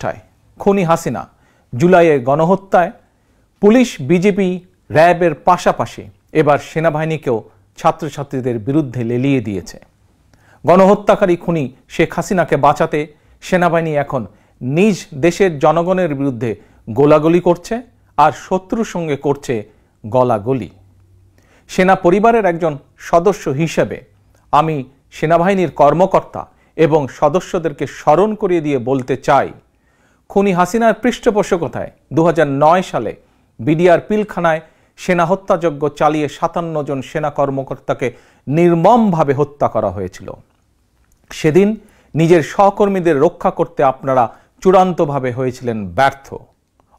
প্রচেষ্টায় খুনি হাসিনা জুলাইয়ের গণহত্যায় পুলিশ, বিজেপি, র্যাবের পাশাপাশি এবার সেনাবাহিনীকেও ছাত্রছাত্রীদের বিরুদ্ধে লেলিয়ে দিয়েছে। গণহত্যাকারী খুনি শেখ হাসিনাকে বাঁচাতে সেনাবাহিনী এখন নিজ দেশের জনগণের বিরুদ্ধে গোলাগুলি করছে আর শত্রুর সঙ্গে করছে গলাগলি। সেনা পরিবারের একজন সদস্য হিসেবে আমি সেনাবাহিনীর কর্মকর্তা এবং সদস্যদেরকে স্মরণ করিয়ে দিয়ে বলতে চাই, খুনি হাসিনার পৃষ্ঠপোষকতায় 2009 সালে বিডিআর পিলখানায় সেনা হত্যাযজ্ঞ চালিয়ে 57 জন সেনা কর্মকর্তাকে নির্মমভাবে হত্যা করা হয়েছিল। সেদিন নিজের সহকর্মীদের রক্ষা করতে আপনারা চূড়ান্তভাবে হয়েছিলেন ব্যর্থ,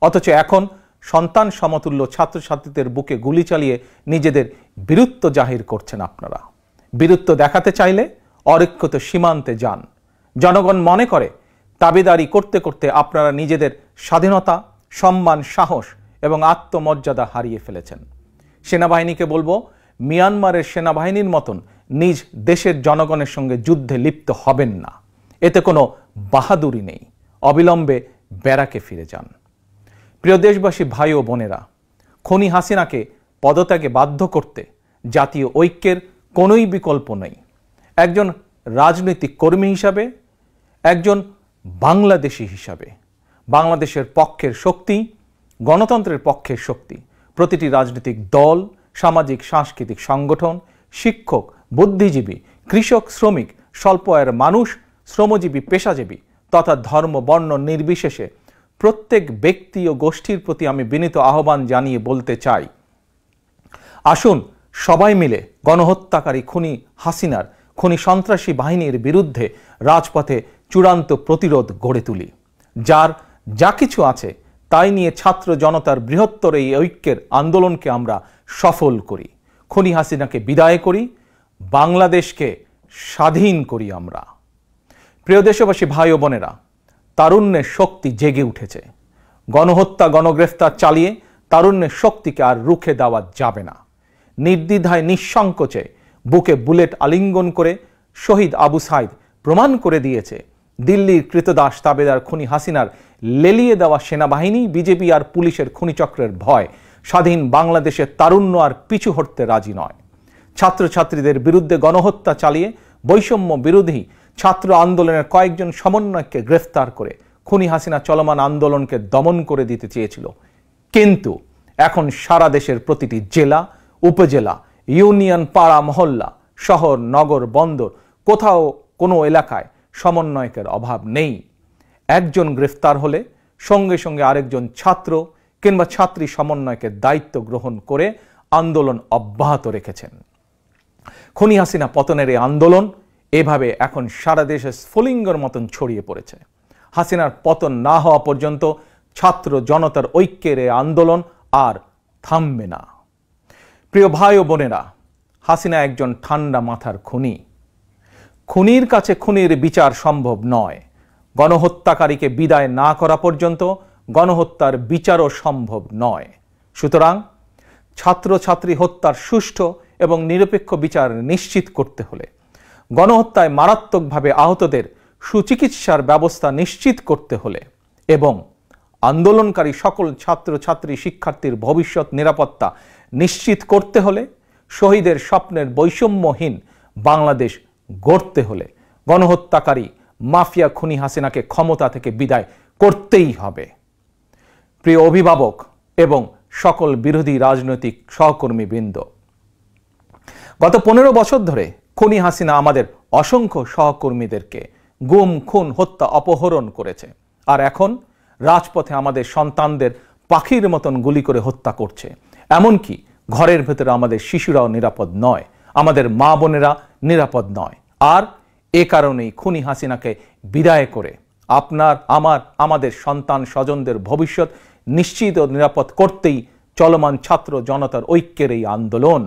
অথচ এখন সন্তান সমতুল্য ছাত্রছাত্রীদের বুকে গুলি চালিয়ে নিজেদের বীরত্ব জাহির করছেন। আপনারা বীরত্ব দেখাতে চাইলে অরক্ষিত সীমান্তে যান। জনগণ মনে করে দাবিদারি করতে করতে আপনারা নিজেদের স্বাধীনতা, সম্মান, সাহস এবং আত্মমর্যাদা হারিয়ে ফেলেছেন। সেনাবাহিনীকে বলবো, মিয়ানমারের সেনাবাহিনীর মতন নিজ দেশের জনগণের সঙ্গে যুদ্ধে লিপ্ত হবেন না। এতে কোনো বাহাদুরি নেই। অবিলম্বে ব্যারাকে ফিরে যান। প্রিয় দেশবাসী, ভাই ও বোনেরা, খুনি হাসিনাকে পদত্যাগে বাধ্য করতে জাতীয় ঐক্যের কোনোই বিকল্প নেই। একজন রাজনৈতিক কর্মী হিসাবে, একজন বাংলাদেশি হিসাবে, বাংলাদেশের পক্ষের শক্তি, গণতন্ত্রের পক্ষের শক্তি প্রতিটি রাজনৈতিক দল, সামাজিক সাংস্কৃতিক সংগঠন, শিক্ষক, বুদ্ধিজীবী, কৃষক, শ্রমিক, স্বল্প আয়ের মানুষ, শ্রমজীবী, পেশাজীবী তথা ধর্ম, বর্ণ নির্বিশেষে প্রত্যেক ব্যক্তি ও গোষ্ঠীর প্রতি আমি বিনীত আহ্বান জানিয়ে বলতে চাই, আসুন সবাই মিলে গণহত্যাকারী খুনি হাসিনার, খুনি সন্ত্রাসী বাহিনীর বিরুদ্ধে রাজপথে চূড়ান্ত প্রতিরোধ গড়ে তুলি। যার যা কিছু আছে তাই নিয়ে ছাত্র জনতার বৃহত্তর এই ঐক্যের আন্দোলনকে আমরা সফল করি। খুনি হাসিনাকে বিদায় করি, বাংলাদেশকে স্বাধীন করি আমরা। প্রিয় দেশবাসী, ভাই ও বোনেরা, তারুণ্যের শক্তি জেগে উঠেছে। গণহত্যা, গণগ্রেফতার চালিয়ে তারুণ্যের শক্তিকে আর রুখে দেওয়া যাবে না। নির্দ্বিধায়, নিঃসংকোচে বুকে বুলেট আলিঙ্গন করে শহীদ আবু সাইদ প্রমাণ করে দিয়েছে দিল্লির কৃতদাস তাবেদার খুনি হাসিনার লেলিয়ে দেওয়া সেনাবাহিনী, বিজেপি আর পুলিশের খুনিচক্রের ভয় স্বাধীন বাংলাদেশের তারুণ্য আর পিছু হটতে রাজি নয়। ছাত্রছাত্রীদের বিরুদ্ধে গণহত্যা চালিয়ে বৈষম্য বিরোধী ছাত্র আন্দোলনের কয়েকজন সমন্বয়ককে গ্রেফতার করে খুনি হাসিনা চলমান আন্দোলনকে দমন করে দিতে চেয়েছিল। কিন্তু এখন সারা দেশের প্রতিটি জেলা, উপজেলা, ইউনিয়ন, পাড়া, মহল্লা, শহর, নগর, বন্দর, কোথাও কোনো এলাকায় সমন্বয়কের অভাব নেই। একজন গ্রেফতার হলে সঙ্গে সঙ্গে আরেকজন ছাত্র কিংবা ছাত্রী সমন্বয়কের দায়িত্ব গ্রহণ করে আন্দোলন অব্যাহত রেখেছেন। খুনি হাসিনা পতনের এই আন্দোলন এভাবে এখন সারা দেশে স্ফুলিঙ্গের মতন ছড়িয়ে পড়েছে। হাসিনার পতন না হওয়া পর্যন্ত ছাত্র জনতার ঐক্যের এই আন্দোলন আর থামবে না। প্রিয় ভাই ও বোনেরা, হাসিনা একজন ঠান্ডা মাথার খুনি। খুনির কাছে খুনির বিচার সম্ভব নয়। গণহত্যাকারীকে বিদায় না করা পর্যন্ত গণহত্যার বিচারও সম্ভব নয়। সুতরাং ছাত্রছাত্রী হত্যার সুষ্ঠু এবং নিরপেক্ষ বিচার নিশ্চিত করতে হলে, গণহত্যায় মারাত্মকভাবে আহতদের সুচিকিৎসার ব্যবস্থা নিশ্চিত করতে হলে এবং আন্দোলনকারী সকল ছাত্রছাত্রী শিক্ষার্থীর ভবিষ্যৎ নিরাপত্তা নিশ্চিত করতে হলে, শহীদের স্বপ্নের বৈষম্যহীন বাংলাদেশ গড়তে হলে গণহত্যাকারী মাফিয়া খুনি হাসিনাকে ক্ষমতা থেকে বিদায় করতেই হবে। প্রিয় অভিভাবক এবং সকল বিরোধী রাজনৈতিক সহকর্মীবৃন্দ, গত 15 বছর ধরে খুনি হাসিনা আমাদের অসংখ্য সহকর্মীদেরকে গুম, খুন, হত্যা, অপহরণ করেছে। আর এখন রাজপথে আমাদের সন্তানদের পাখির মতন গুলি করে হত্যা করছে। এমনকি ঘরের ভেতরে আমাদের শিশুরাও নিরাপদ নয়, আমাদের মা বোনেরা নিরাপদ নয়। আর এ কারণেই খুনি হাসিনাকে বিদায় করে আপনার, আমাদের সন্তান স্বজনদের ভবিষ্যৎ নিশ্চিত ও নিরাপদ করতেই চলমান ছাত্র জনতার ঐক্যের এই আন্দোলন।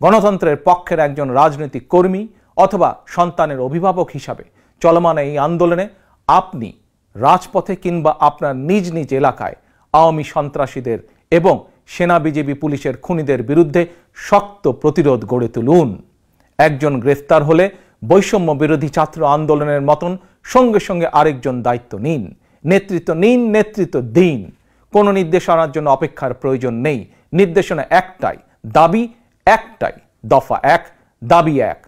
গণতন্ত্রের পক্ষের একজন রাজনৈতিক কর্মী অথবা সন্তানের অভিভাবক হিসাবে চলমান এই আন্দোলনে আপনি রাজপথে কিংবা আপনার নিজ নিজ এলাকায় আওয়ামী সন্ত্রাসীদের এবং সেনা, বিজেপি, পুলিশের খুনিদের বিরুদ্ধে শক্ত প্রতিরোধ গড়ে তুলুন। একজন গ্রেফতার হলে বৈষম্য বিরোধী ছাত্র আন্দোলনের মতন সঙ্গে সঙ্গে আরেকজন দায়িত্ব নিন। নেতৃত্ব নিন, নেতৃত্ব দিন। কোনো নির্দেশনার জন্য অপেক্ষার প্রয়োজন নেই। নির্দেশনা একটাই, দাবি একটাই, দফা এক, দাবি এক,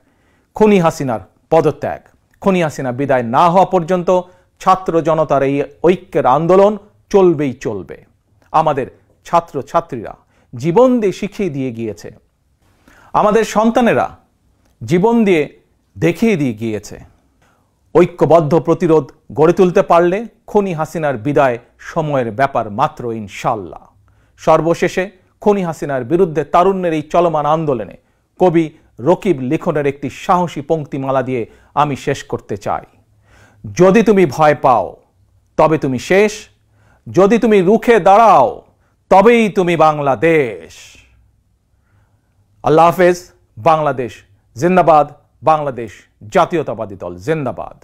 খুনি হাসিনার পদত্যাগ। খুনি হাসিনা বিদায় না হওয়া পর্যন্ত ছাত্র জনতার এই ঐক্যের আন্দোলন চলবেই চলবে। আমাদের ছাত্র ছাত্রীরা জীবন দিয়ে শিখিয়ে দিয়ে গিয়েছে, আমাদের সন্তানেরা জীবন দিয়ে দেখিয়ে দিয়ে গিয়েছে। ঐক্যবদ্ধ প্রতিরোধ গড়ে তুলতে পারলে খুনি হাসিনার বিদায় সময়ের ব্যাপার মাত্র, ইনশাল্লাহ। সর্বশেষে খুনি হাসিনার বিরুদ্ধে তারুণ্যের এই চলমান আন্দোলনে কবি রকিব লিখনের একটি সাহসী পংক্তিমালা দিয়ে আমি শেষ করতে চাই। যদি তুমি ভয় পাও তবে তুমি শেষ, যদি তুমি রুখে দাঁড়াও তবেই তুমি বাংলাদেশ। আল্লাহ হাফেজ। বাংলাদেশ জিন্দাবাদ, বাংলাদেশ জাতীয়তাবাদী দল জিন্দাবাদ।